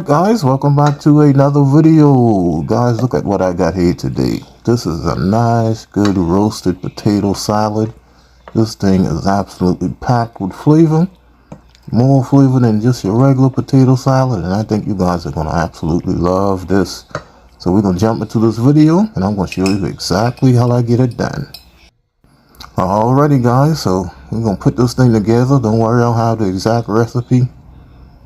Alright guys, welcome back to another video. Guys, look at what I got here today. This is a nice, good roasted potato salad. This thing is absolutely packed with flavor. More flavor than just your regular potato salad. And I think you guys are going to absolutely love this. So we're going to jump into this video and I'm going to show you exactly how I get it done. Alrighty guys, so we're going to put this thing together. Don't worry, I'll have the exact recipe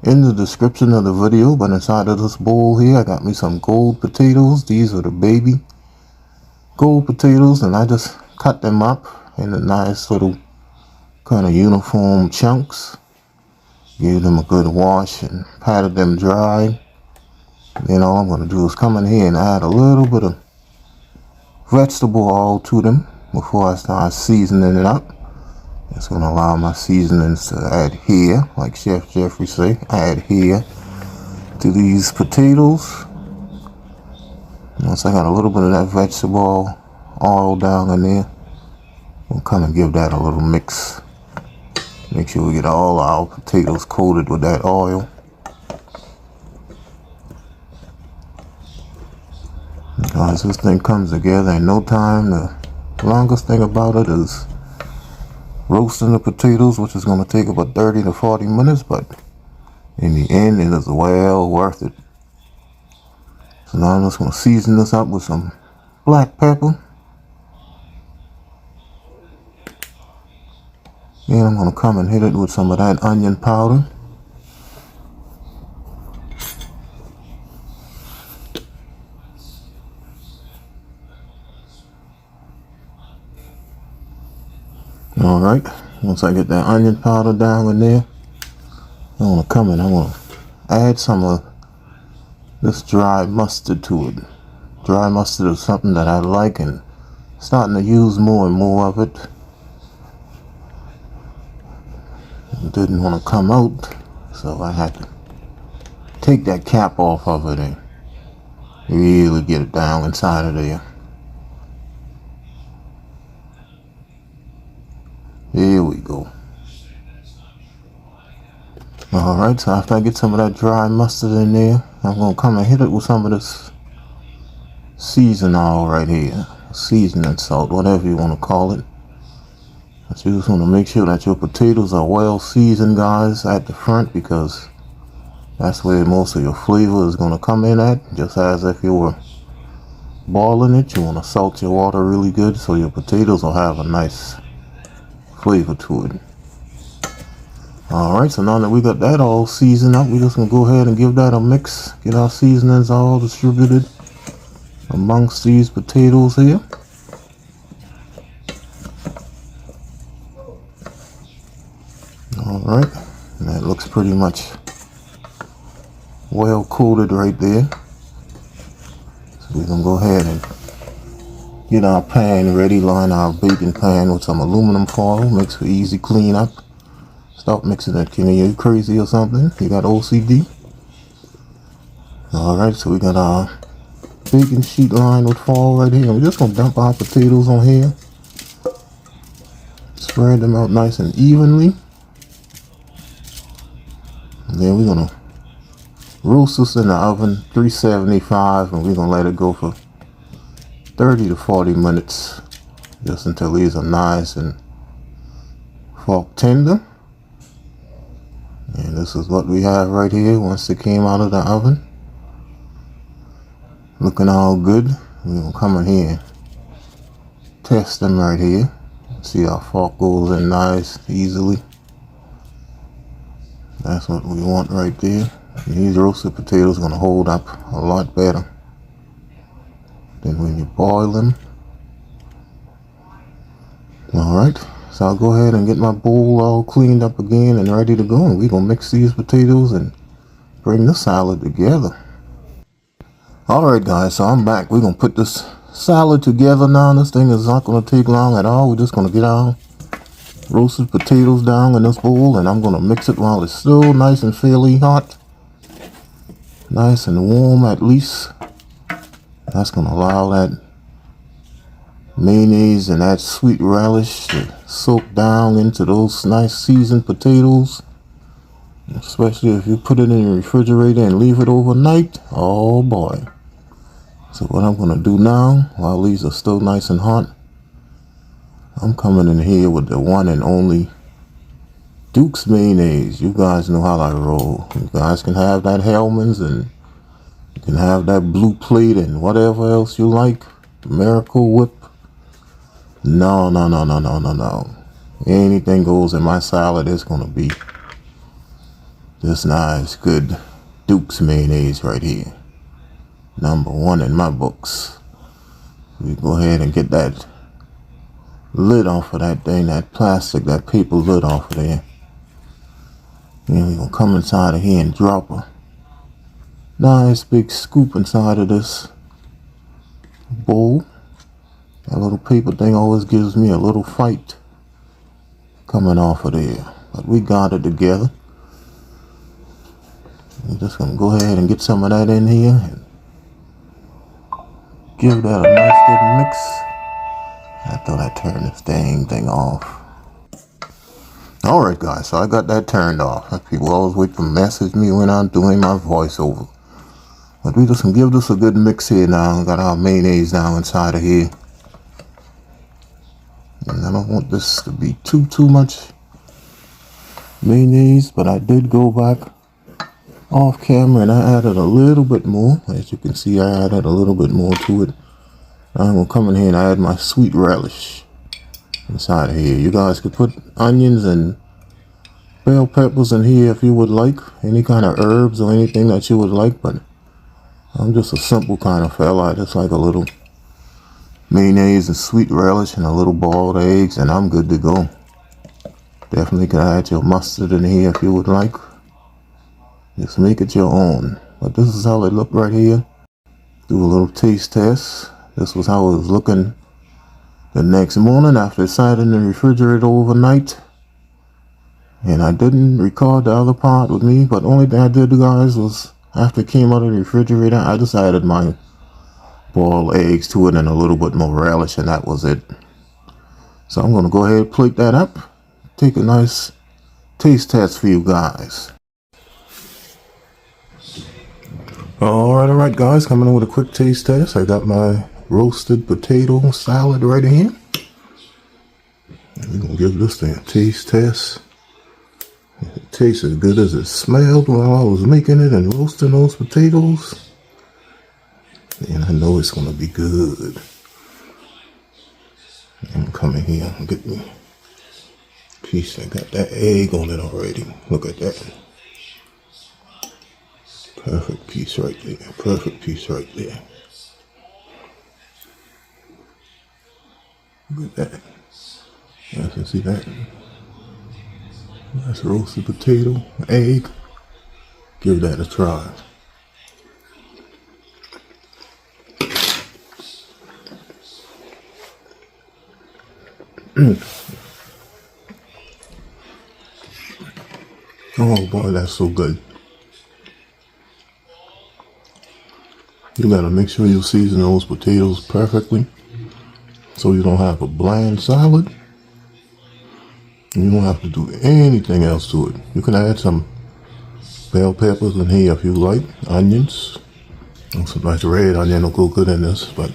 in the description of the video, but inside of this bowl here I got me some gold potatoes. These are the baby gold potatoes, and I just cut them up in a nice little kind of uniform chunks, gave them a good wash and patted them dry. Then all I'm going to do is come in here and add a little bit of vegetable oil to them before I start seasoning it up. It's going to allow my seasonings to adhere, like Chef Jeffrey say, adhere to these potatoes. Once I got a little bit of that vegetable oil down in there, we'll come and give that a little mix. Make sure we get all our potatoes coated with that oil. Guys, this thing comes together in no time. The longest thing about it is roasting the potatoes, which is going to take about 30 to 40 minutes, but in the end it is well worth it. So now I'm just going to season this up with some black pepper, and I'm going to come and hit it with some of that onion powder. Alright, once I get that onion powder down in there, I'm going to come in, I'm going to add some of this dry mustard to it. Dry mustard is something that I like and starting to use more and more of it. It didn't want to come out, so I had to take that cap off of it and really get it down inside of there. Here we go. Alright, so after I get some of that dry mustard in there, I'm going to come and hit it with some of this season oil right here. Seasoning salt, whatever you want to call it. But you just want to make sure that your potatoes are well seasoned, guys, at the front, because that's where most of your flavor is going to come in at. Just as if you were boiling it, you want to salt your water really good so your potatoes will have a nice flavor to it. Alright, so now that we got that all seasoned up, we're just going to go ahead and give that a mix. Get our seasonings all distributed amongst these potatoes here. Alright, and that looks pretty much well coated right there. So we're going to go ahead and get our pan ready, line our baking pan with some aluminum foil, makes for easy cleanup. Stop mixing it, Kenny, you crazy or something? You got OCD? Alright, so we got our baking sheet lined with foil right here. We're just going to dump our potatoes on here. Spread them out nice and evenly. And then we're going to roast this in the oven, 375, and we're going to let it go for 30 to 40 minutes, just until these are nice and fork tender. And this is what we have right here once they came out of the oven. Looking all good. We're going to come in here and test them right here. See our fork goes in nice, easily. That's what we want right there. And these roasted potatoes are going to hold up a lot better than when you boil them. Alright, so I'll go ahead and get my bowl all cleaned up again and ready to go, and we're going to mix these potatoes and bring the salad together. Alright guys, so I'm back. We're going to put this salad together now. This thing is not going to take long at all. We're just going to get our roasted potatoes down in this bowl, and I'm going to mix it while it's still nice and fairly hot. Nice and warm at least. That's going to allow that mayonnaise and that sweet relish to soak down into those nice seasoned potatoes. especially if you put it in your refrigerator and leave it overnight. Oh boy. So what I'm going to do now, while these are still nice and hot, I'm coming in here with the one and only Duke's Mayonnaise. You guys know how I roll. You guys can have that Hellman's, and you can have that Blue Plate and whatever else you like. Miracle Whip. No. Anything goes in my salad. It's going to be this nice, good Duke's Mayonnaise right here. Number one in my books. We go ahead and get that lid off of that thing, that plastic, that paper lid off of there. And we're going to come inside of here and drop a nice big scoop inside of this bowl. That little paper thing always gives me a little fight coming off of there. But we got it together. We're just going to go ahead and get some of that in here and give that a nice good mix. I thought I turned this dang thing off. Alright guys, so I got that turned off. People always wait to message me when I'm doing my voiceover. But we just gonna give this a good mix here now. Got our mayonnaise down inside of here. And I don't want this to be too much mayonnaise, but I did go back off camera and I added a little bit more. As you can see, I added a little bit more to it. I'm gonna come in here and add my sweet relish inside of here. You guys could put onions and bell peppers in here if you would like. Any kind of herbs or anything that you would like, but I'm just a simple kind of fella. I just like a little mayonnaise and sweet relish and a little boiled eggs, and I'm good to go. Definitely can add your mustard in here if you would like. Just make it your own. But this is how it look right here. Do a little taste test. This was how it was looking the next morning after it sat in the refrigerator overnight. And I didn't record the other part with me, but the only thing I did, guys, was after it came out of the refrigerator, I just added my boiled eggs to it and a little bit more relish, and that was it. So I'm going to go ahead and plate that up. Take a nice taste test for you guys. Alright guys, coming in with a quick taste test. I got my roasted potato salad right here. We're going to give this thing a taste test. It tastes as good as it smelled while I was making it and roasting those potatoes. And I know it's going to be good. I'm coming here and get me a piece. I got that egg on it already. Look at that. Perfect piece right there. Perfect piece right there. Look at that. You guys can see that. Nice roasted potato, egg. Give that a try. Oh boy, that's so good. You gotta make sure you season those potatoes perfectly so you don't have a bland salad. And you don't have to do anything else to it. You can add some bell peppers in here if you like, onions. And some nice red onion will go good in this, but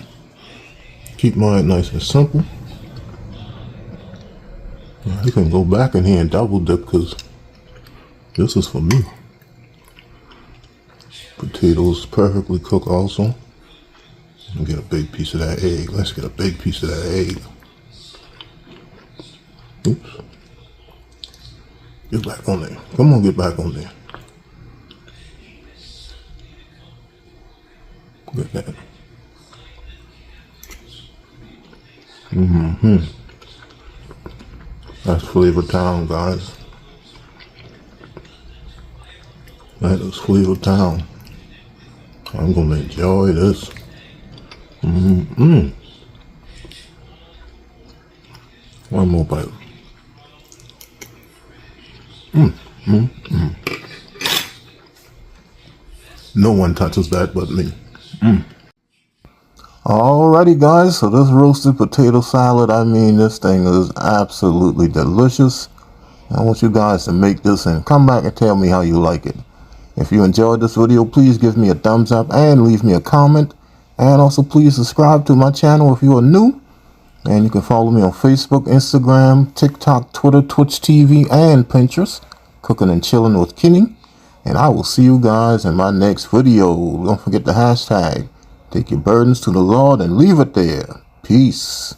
keep mine nice and simple. You can go back in here and double dip because this is for me. Potatoes perfectly cooked also. And get a big piece of that egg. Let's get a big piece of that egg. Oops. Get back on there. Come on, get back on there. Look at that. That's Flavor Town, guys. That is Flavor Town. I'm gonna enjoy this. One more bite. No one touches that but me. Alrighty guys, so this roasted potato salad, I mean, this thing is absolutely delicious. I want you guys to make this and come back and tell me how you like it. If you enjoyed this video, please give me a thumbs up and leave me a comment. And also please subscribe to my channel if you are new. And you can follow me on Facebook, Instagram, TikTok, Twitter, Twitch TV, and Pinterest. Cooking and Chilling with Kenny. And I will see you guys in my next video. Don't forget the hashtag. Take your burdens to the Lord and leave it there. Peace.